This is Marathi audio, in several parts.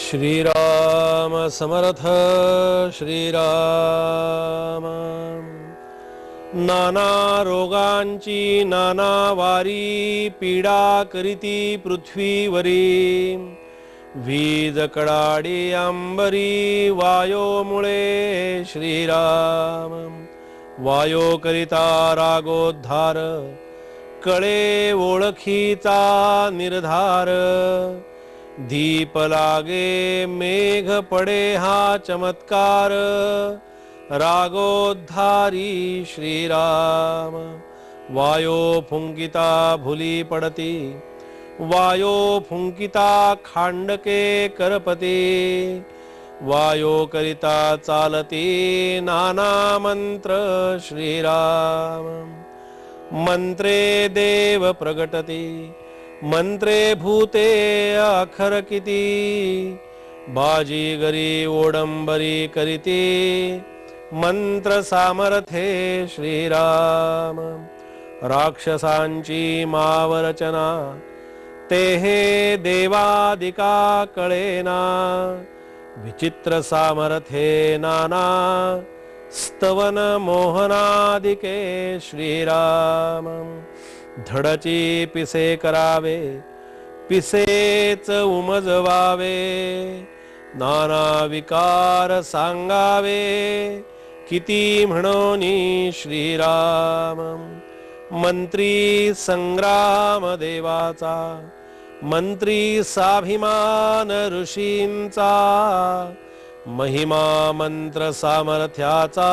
श्रीराम समर्थ श्रीराम। नाना रोगांची नाना वारी पीडा करीती पृथ्वीवरी। वीज कडाडी अंबरी वायो मुळे श्रीराम। वायो करिता रागोद्धार कळे ओळखीचा निर्धार। दीप लागे मेघ पडे हा चमत्कार। रागोद्धारी श्रीराम। वायो फुंकिता भुली पडती वायो फुंकिता खांडके करपती। वायो करिता चालती नाना मंत्र श्रीराम। मंत्रे देव प्रगटती मंत्रे भूते अखर किती। बाजीगरी ओडंबरी करीती मंत्र सामर्थ्ये श्रीराम। राक्षसांची मावरचना ते हे देवादिका कळेना। विचित्र सामर्थ्ये नाना स्तवन मोहनादिके श्रीराम। धडची पिसे करावे पिसेच उमजवावे। नाना विकार सांगावे किती म्हणोनी श्रीराम। मंत्री संग्राम देवाचा मंत्री स्वाभिमान ऋषींचा। महिमा मंत्र सामर्थ्याचा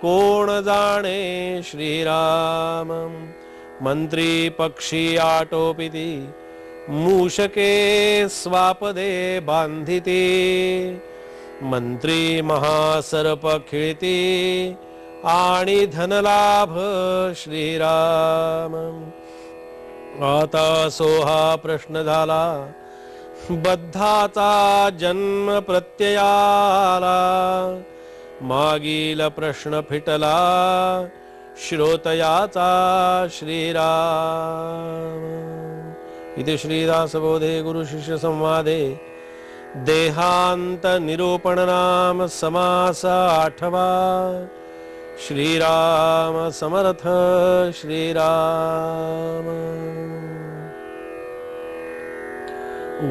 कोण जाणे श्रीराम। मंत्री पक्षी आटोपिती मूषके स्वापदे बांधिती। मंत्री महासर्प खिळती आणि धनलाभ श्रीराम। आता सोहा प्रश्न झाला बद्धाचा जन्म प्रत्ययाला। मागील प्रश्न फिटला श्रोतयाचा श्रीराम। इति श्रीदासबोधे गुरु शिष्य संवादे देहांत निरूपण नाम समास आठवा। श्रीराम समर्थ श्रीराम।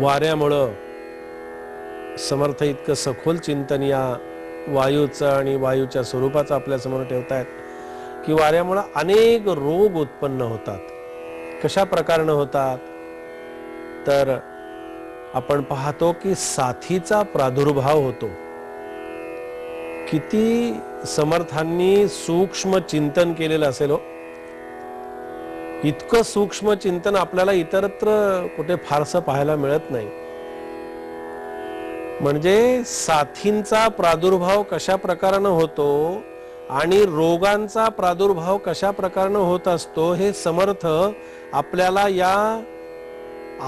वाऱ्यामुळं समर्थ इतकं सखोल चिंतन या वायूचं आणि वायूच्या स्वरूपाचं आपल्या समोर ठेवतायत की वाऱ्यामुळे अनेक रोग उत्पन्न होतात। कशा प्रकारे होतात तर आपण पाहतो की साथीचा प्रादुर्भाव होतो। किती समर्थांनी सूक्ष्म चिंतन केलेलं असेल हो। इतकं सूक्ष्म चिंतन आपल्याला इतरत्र कुठे फारसं पाहायला मिळत नाही। म्हणजे साथींचा प्रादुर्भाव कशा प्रकारे होतो आणि रोगांचा प्रादुर्भाव कशा प्रकारे होत असतो हे समर्थ आपल्याला या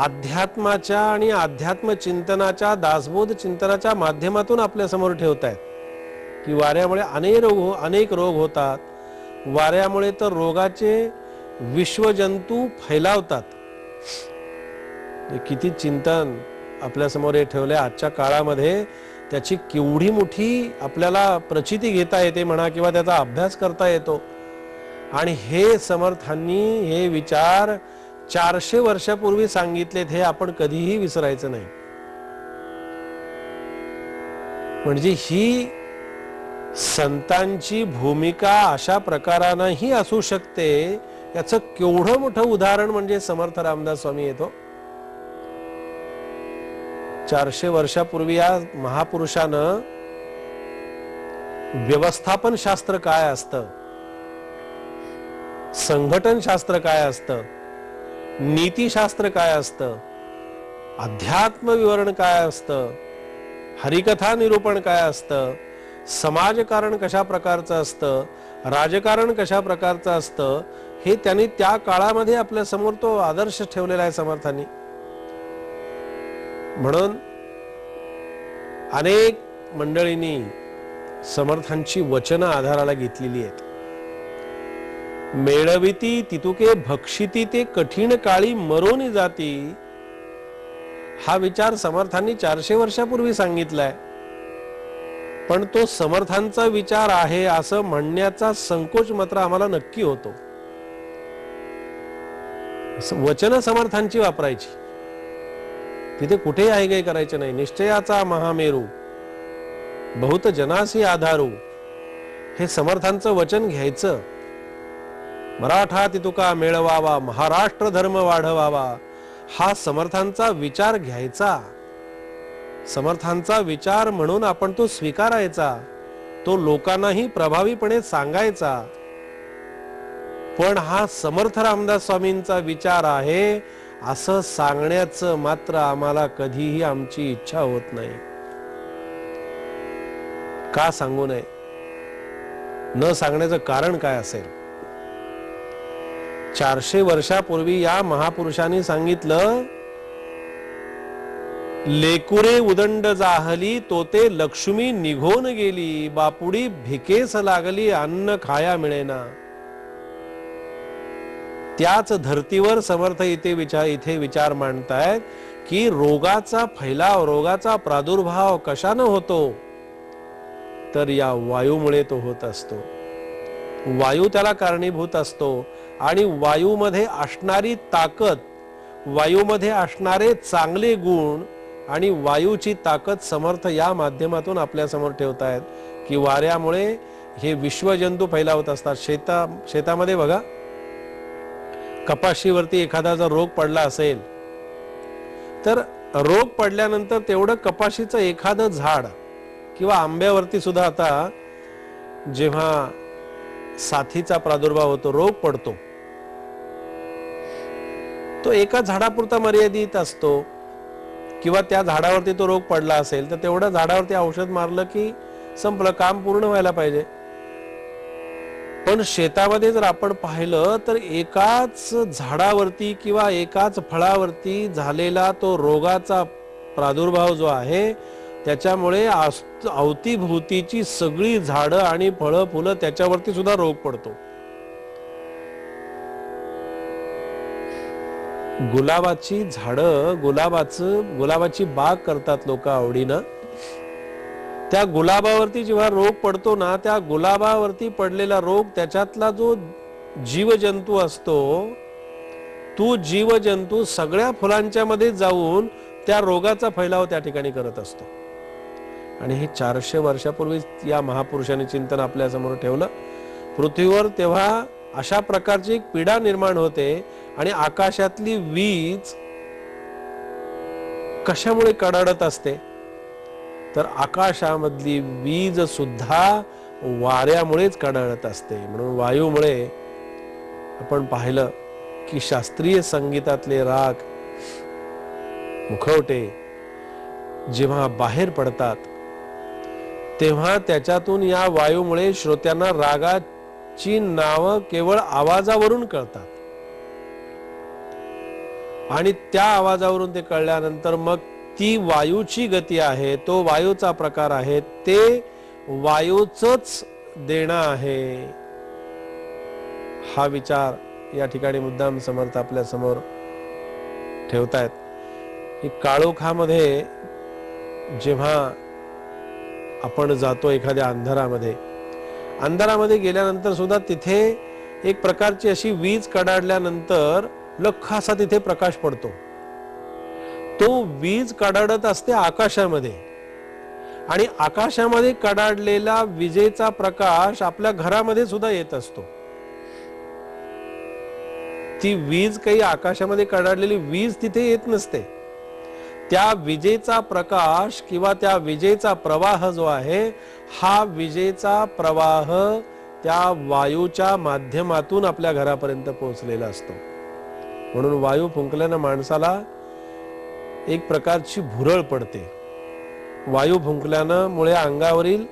अध्यात्माच्या आणि अध्यात्म चिंतनाच्या दासबोध चिंतनाच्या माध्यमातून आपल्या समोर ठेवतायत की वाऱ्यामुळे अनेक रोग होतात। वाऱ्यामुळे तर रोगाचे विश्वजंतू फैलावतात। किती चिंतन आपल्या समोर हे ठेवले आजच्या काळामध्ये त्याची केवढी मोठी आपल्याला प्रचिती घेता येते म्हणा किंवा त्याचा अभ्यास करता येतो। आणि हे समर्थांनी हे विचार 400 वर्षापूर्वी सांगितलेत हे आपण कधीही विसरायचं नाही। म्हणजे ही संतांची भूमिका अशा प्रकारानेही असू शकते याचं केवढं मोठं उदाहरण म्हणजे समर्थ रामदास स्वामी येतो। 400 वर्षापूर्वी या महापुरुषानं व्यवस्थापन शास्त्र काय असतं, संघटन शास्त्र काय असतं, नीतिशास्त्र काय असतं, अध्यात्म विवरण काय असतं, हरिकथा निरूपण काय असतं, समाजकारण कशा प्रकारचं असतं, राजकारण कशा प्रकारचं असतं हे त्यांनी त्या काळामध्ये आपल्या समोर तो आदर्श ठेवलेला आहे समर्थांनी। म्हणून अनेक मंडळींनी समर्थांची वचनं आधाराला घेतलेली आहेत। मेळविती तितुके भक्षिती ते कठीण काळी मरोनी जाती। हा विचार समर्थांनी 400 वर्षापूर्वी सांगितलाय, पण तो समर्थांचा विचार आहे असं म्हणण्याचा संकोच मात्र आम्हाला नक्की होतो. वचन समर्थांची वापरायची, तिथे कुठेही आहे करायचं नाही. निश्चयाचा महामेरू बहुत जनासी आधारू, हे समर्थांचं वचन घ्यायचं. मराठा तितुका मेळवावा, महाराष्ट्र धर्म वाढवावा, हा समर्थांचा विचार घ्यायचा. समर्थांचा विचार म्हणून आपण तो स्वीकारायचा, तो लोकांनाही प्रभावीपणे सांगायचा. पण हा समर्थ रामदास स्वामींचा विचार आहे असं सांगण्याचं मात्र आम्हाला कधीही आमची इच्छा होत नाही. का सांगू नये? न सांगण्याचं कारण काय असेल? 400 वर्षापूर्वी या महापुरुषांनी सांगितलं, लेकुरे उदंड जाहली तोते लक्ष्मी निघून गेली, बापुडी भिकेस लागली अन्न खाया मिळेना. त्याच धर्तीवर समर्थ इथे विचार मांडतायत की रोगाचा फैलाव, रोगाचा प्रादुर्भाव कशाने होतो? तर या वायूमुळे तो होत असतो. वायू त्याला कारणीभूत असतो आणि वायूमध्ये असणारी ताकद, वायूमध्ये असणारे चांगले गुण आणि वायूची ताकद समर्थ या माध्यमातून आपल्या समोर ठेवतायत की वाऱ्यामुळे हे विश्वजंतू फैलावत असतात. शेतामध्ये बघा, कपाशीवरती एखादा जर रोग पडला असेल तर रोग पडल्यानंतर तेवढं कपाशीचं एखादं झाड किंवा आंब्यावरती सुद्धा आता जेव्हा साथीचा प्रादुर्भाव होतो, रोग पडतो, तो एका झाडापुरता मर्यादित असतो. किंवा त्या झाडावरती तो रोग पडला असेल तर तेवढ्या झाडावरती औषध मारलं की संपलं, काम पूर्ण व्हायला पाहिजे. पण शेतामध्ये जर आपण पाहिलं तर एकाच झाडावरती किंवा एकाच फळावरती झालेला तो रोगाचा प्रादुर्भाव जो आहे, त्याच्यामुळे अवतीभोवतीची सगळी झाडं आणि फळं फुलं त्याच्यावरती सुद्धा रोग पडतो. गुलाबाची झाडं, गुलाबाची बाग करतात लोक आवडीनं. त्या गुलाबावरती जेव्हा रोग पडतो ना, त्या गुलाबावरती पडलेला रोग, त्याच्यातला जो जीवजंतू असतो, तो जीवजंतू सगळ्या फुलांच्या मध्ये जाऊन त्या रोगाचा फैलाव त्या ठिकाणी करत असतो. आणि हे 400 वर्षापूर्वी या महापुरुषांनी चिंतन आपल्या समोर ठेवलं. पृथ्वीवर तेव्हा अशा प्रकारची एक पीडा निर्माण होते आणि आकाशातली वीज कशामुळे कडाडत असते? तर आकाशामधली वीज सुद्धा वाऱ्यामुळेच कडाडत असते. म्हणून वायूमुळे आपण पाहिलं की शास्त्रीय संगीतातले राग, मुखवटे जेव्हा बाहेर पडतात तेव्हा त्याच्यातून या वायूमुळे श्रोत्यांना रागाची नावं केवळ आवाजावरून कळतात. आणि त्या आवाजावरून ते कळल्यानंतर मग ती वायूची गती आहे, तो वायूचा प्रकार आहे, ते वायूचंच देणं आहे. हा विचार या ठिकाणी मुद्दाम समर्थ आपल्या समोर ठेवतायत की काळोखामध्ये जेव्हा आपण जातो एखाद्या अंधारामध्ये गेल्यानंतर सुद्धा तिथे एक प्रकारची अशी वीज कडाडल्यानंतर लख्ख असा तिथे प्रकाश पडतो. तो वीज कडाडत असते आकाशामध्ये आणि आकाशामध्ये कडाडलेला विजेचा प्रकाश आपल्या घरामध्ये सुद्धा येत असतो. ती वीज काही आकाशामध्ये कडाडलेली वीज तिथे येत नसते. त्या विजेचा प्रकाश किंवा त्या विजेचा प्रवाह जो आहे, हा विजेचा प्रवाह त्या वायूच्या माध्यमातून आपल्या घरापर्यंत पोहोचलेला असतो. म्हणून वायू फुंकल्यानं माणसाला एक प्रकारची भुरळ पडते. वायू फुंकल्यानं मुळे अंगावरील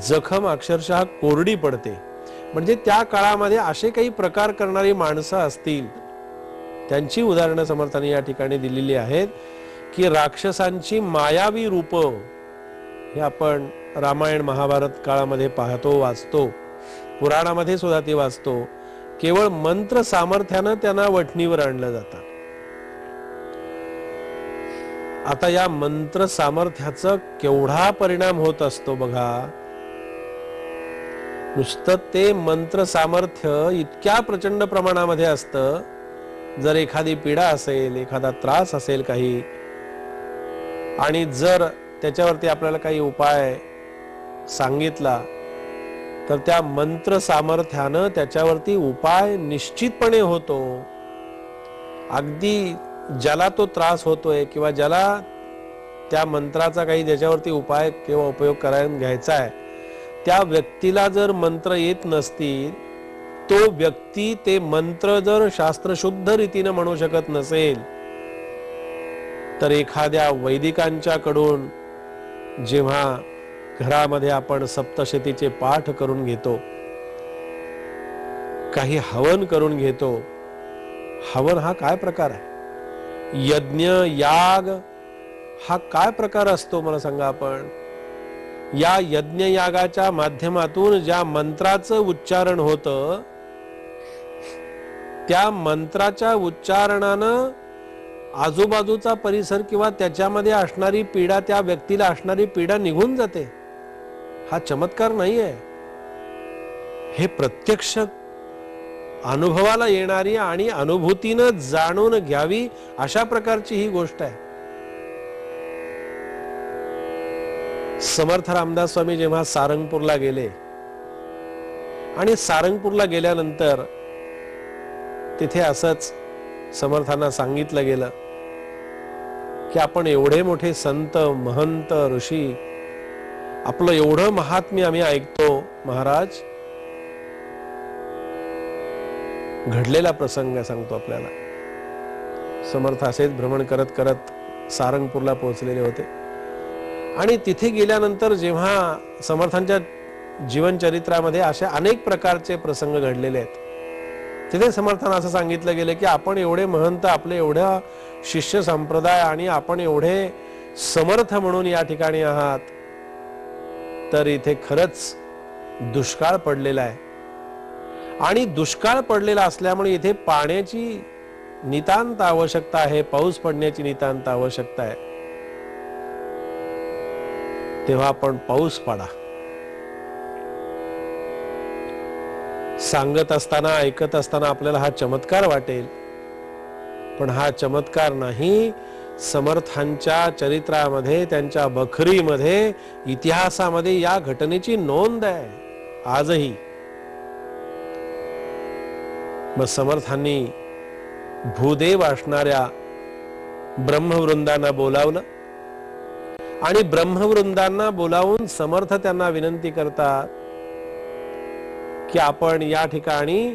जखम अक्षरशः कोरडी पडते. म्हणजे त्या काळामध्ये असे काही प्रकार करणारी माणसं असतील, त्यांची उदाहरणं समर्थांनी या ठिकाणी दिलेली आहेत की राक्षसांची मायावी रूप हे आपण रामायण महाभारत काळामध्ये पाहतो, वाचतो, पुराणामध्ये सुद्धा ते वाचतो. केवळ मंत्र सामर्थ्यानं त्यांना वठणीवर आणलं जातं. आता या मंत्र सामर्थ्याचा केवढा परिणाम होत असतो बघा. नुसतं ते मंत्र सामर्थ्य इतक्या प्रचंड प्रमाणामध्ये असतं, जर एखादी पीडा असेल, एखादा त्रास असेल काही, आणि जर त्याच्यावरती आपल्याला काही उपाय सांगितला तर त्या मंत्र सामर्थ्यानं त्याच्यावरती उपाय निश्चितपणे होतो. अगदी ज्याला तो त्रास होतोय किंवा ज्याला त्या मंत्राचा काही त्याच्यावरती उपाय किंवा उपयोग करायला घ्यायचा आहे, त्या व्यक्तीला जर मंत्र येत नसतील, तो व्यक्ती ते मंत्र जर शास्त्रशुद्ध रीतीने म्हणू शकत नसेल, तर एखाद्या वैदिकांच्याकडून जेव्हा घरामध्ये आपण सप्तशतीचे पाठ करून घेतो, काही हवन करून घेतो. हवन हा काय प्रकार आहे? यज्ञ याग हा काय प्रकार असतो मला सांगा आपण. या यज्ञ यागाच्या माध्यमातून ज्या मंत्राचं उच्चारण होतं, त्या मंत्राच्या उच्चारणानं आजूबाजूचा परिसर किंवा त्याच्यामध्ये असणारी पीडा, त्या व्यक्तीला असणारी पीडा निघून जाते. हा चमत्कार नाही आहे, हे प्रत्यक्ष अनुभवाला येणारी आणि अनुभूतीनं जाणून घ्यावी अशा प्रकारची ही गोष्ट आहे. समर्थ रामदास स्वामी जेव्हा सारंगपूरला गेले आणि सारंगपूरला गेल्यानंतर तिथे असंच समर्थांना सांगितलं गेलं की आपण एवढे मोठे संत महंत ऋषी, आपलं एवढं महात्म्य आम्ही ऐकतो महाराज. घडलेला प्रसंग सांगतो आपल्याला. समर्थ असेच भ्रमण करत करत सारंगपूरला पोहोचलेले होते आणि तिथे गेल्यानंतर जेव्हा समर्थांच्या जीवनचरित्रामध्ये अशा अनेक प्रकारचे प्रसंग घडलेले आहेत, तिथे समर्थांना असं सांगितलं गेलं की आपण एवढे महंत, आपले एवढ्या शिष्य संप्रदाय आणि आपण एवढे समर्थ म्हणून या ठिकाणी आहात, तर इथे खरंच दुष्काळ पडलेला आहे आणि दुष्काळ पडलेला असल्यामुळे इथे पाण्याची नितांत आवश्यकता आहे, पाऊस पडण्याची नितांत आवश्यकता आहे. तेव्हा आपण पाऊस पाडा. सांगत असताना, ऐकत असताना आपल्याला हा चमत्कार वाटेल, पण हा चमत्कार नाही. समर्थांच्या चरित्रामध्ये, त्यांच्या बखरीमध्ये, इतिहासामध्ये या घटनेची नोंद आहे आजही. मग समर्थांनी भूदेव असणाऱ्या ब्रह्मवृंदांना बोलावलं आणि ब्रह्मवृंदांना बोलावून समर्थ त्यांना विनंती करतात की आपण या ठिकाणी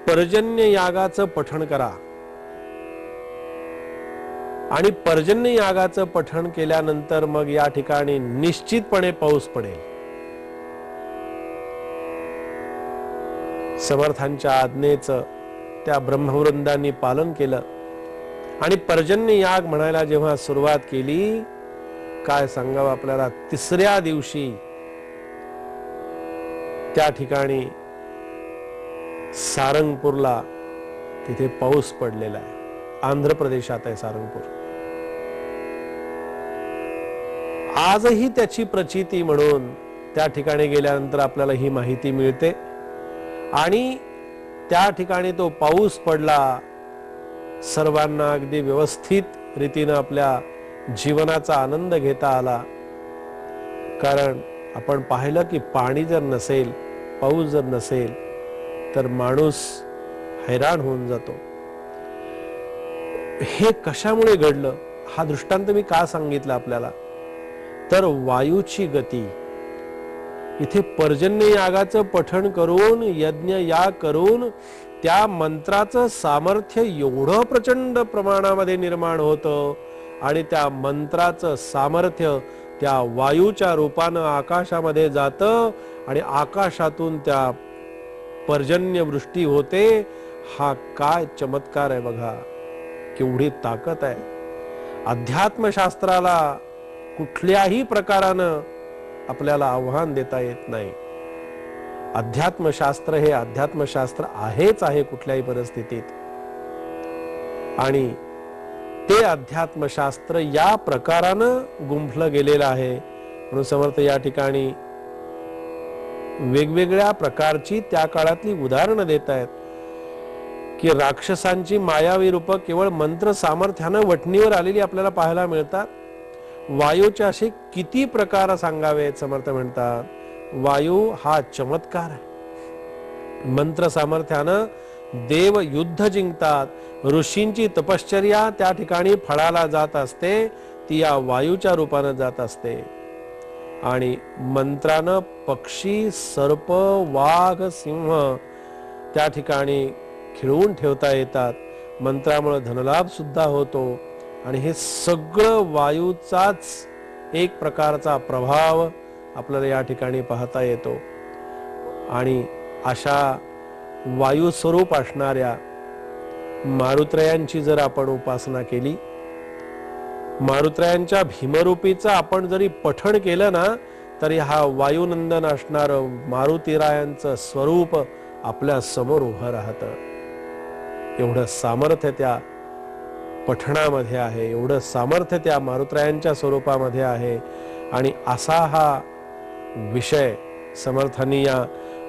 पर्जन्य यागाचं पठण करा आणि पर्जन्य यागाचं पठण केल्यानंतर मग या ठिकाणी निश्चितपणे पाऊस पडेल. समर्थांच्या आज्ञेचं त्या ब्रह्मवृंदांनी पालन केलं आणि पर्जन्य याग म्हणायला जेव्हा सुरुवात केली, काय सांगावं आपल्याला, तिसऱ्या दिवशी त्या ठिकाणी सारंगपूरला तिथे पाऊस पडलेला आहे. आंध्र प्रदेशात आहे सारंगपूर. आजही त्याची प्रचिती म्हणून त्या ठिकाणी गेल्यानंतर आपल्याला ही माहिती मिळते आणि त्या ठिकाणी तो पाऊस पडला. सर्वांना अगदी व्यवस्थित रीतीने आपल्या जीवनाचा आनंद घेता आला. कारण आपण पाहिलं की पाणी जर नसेल, पाऊस जर नसेल, तर माणूस हैराण होऊन जातो. हे कशामुळे घडलं, हा दृष्टांत मी का सांगितला आपल्याला, तर वायूची गती. इथे पर्जन्य यागाचं पठण करून, यज्ञ याग करून त्या मंत्राचं सामर्थ्य एवढं प्रचंड प्रमाणामध्ये निर्माण होतं आणि त्या मंत्राचं सामर्थ्य त्या वायूच्या रूपानं आकाशामध्ये जातं आणि आकाशातून त्या पर्जन्य वृष्टी होते. हा काय चमत्कार आहे बघा, केवढी ताकद आहे. अध्यात्मशास्त्राला कुठल्याही प्रकारानं आपल्याला आव्हान देता येत नाही. अध्यात्मशास्त्र हे अध्यात्मशास्त्र आहेच आहे कुठल्याही परिस्थितीत. आणि ते अध्यात्मशास्त्र या प्रकारानं गुंफलं गेलेलं आहे. म्हणून समर्थ या ठिकाणी वेगवेगळ्या प्रकारची त्या काळातली उदाहरणं देत आहेत की राक्षसांची मायावी रूप केवळ मंत्र सामर्थ्यानं वठणीवर आलेली आपल्याला पाहायला मिळतात. वायूचे असे किती प्रकार सांगावेत. समर्थ म्हणतात वायू हा चमत्कार आहे. मंत्र सामर्थ्यानं देव युद्ध जिंकतात. ऋषींची तपश्चर्या त्या ठिकाणी फळाला जात असते, ती या वायूच्या रूपानं जात असते. आणि मंत्रानं पक्षी, सर्प, वाघ, सिंह त्या ठिकाणी खिळवून ठेवता येतात. मंत्रामुळे धनलाभ सुद्धा होतो. आणि हे सगळं वायूचाच एक प्रकारचा प्रभाव आपल्याला या ठिकाणी पाहता येतो. आणि अशा वायू स्वरूप असणाऱ्या मारुत्रयांची जर आपण उपासना केली, मारुत्रयांच्या भीमरूपीचं आपण जरी पठण केलं ना, तरी हा वायुनंदन असणार मारुतीरायांचं स्वरूप आपल्या समोर उभं राहतं. एवढं सामर्थ्य त्या पठणामध्ये आहे, एवढं सामर्थ्य त्या मारुत्रयांच्या स्वरूपामध्ये आहे. आणि असा हा विषय समर्थांनी या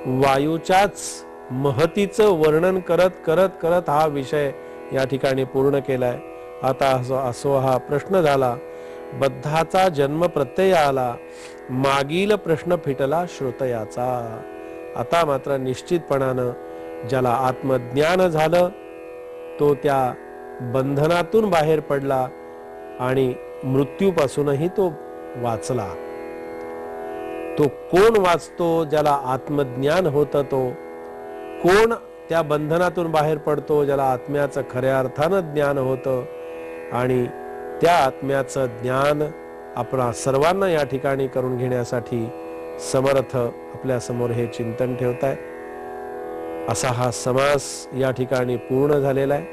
वायूच्याच महतीचं वर्णन करत करत करत हा विषय या ठिकाणी पूर्ण केलाय. आता असो हा प्रश्न झाला, बद्धाचा जन्म प्रत्यय आला, मागील प्रश्न फिटला श्रोतयाचा. आता मात्र निश्चितपणानं ज्याला आत्मज्ञान झालं तो त्या बंधनातून बाहेर पडला आणि मृत्यूपासूनही तो वाचला. तो कोण वाचतो? ज्याला आत्मज्ञान होतं. तो कोण त्या बंधनातून बाहेर पडतो? ज्याला आत्म्याचं खऱ्या अर्थानं ज्ञान होतं. आणि त्या आत्म्याचं ज्ञान आपणा सर्वांना या ठिकाणी करून घेण्यासाठी समर्थ आपल्या समोर हे चिंतन ठेवताय. असा हा समास या ठिकाणी पूर्ण झालेला आहे.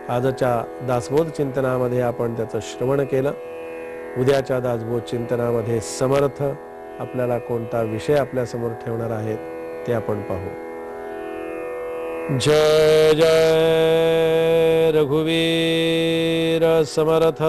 आजच्या दासबोध चिंतनामध्ये आपण त्याचं श्रवण केलं. उद्याच्या दासबोध चिंतनामध्ये समर्थ आपल्याला कोणता विषय आपल्या समोर ठेवणार आहेत ते आपण पाहू. जय जय रघुवीर समर्थ.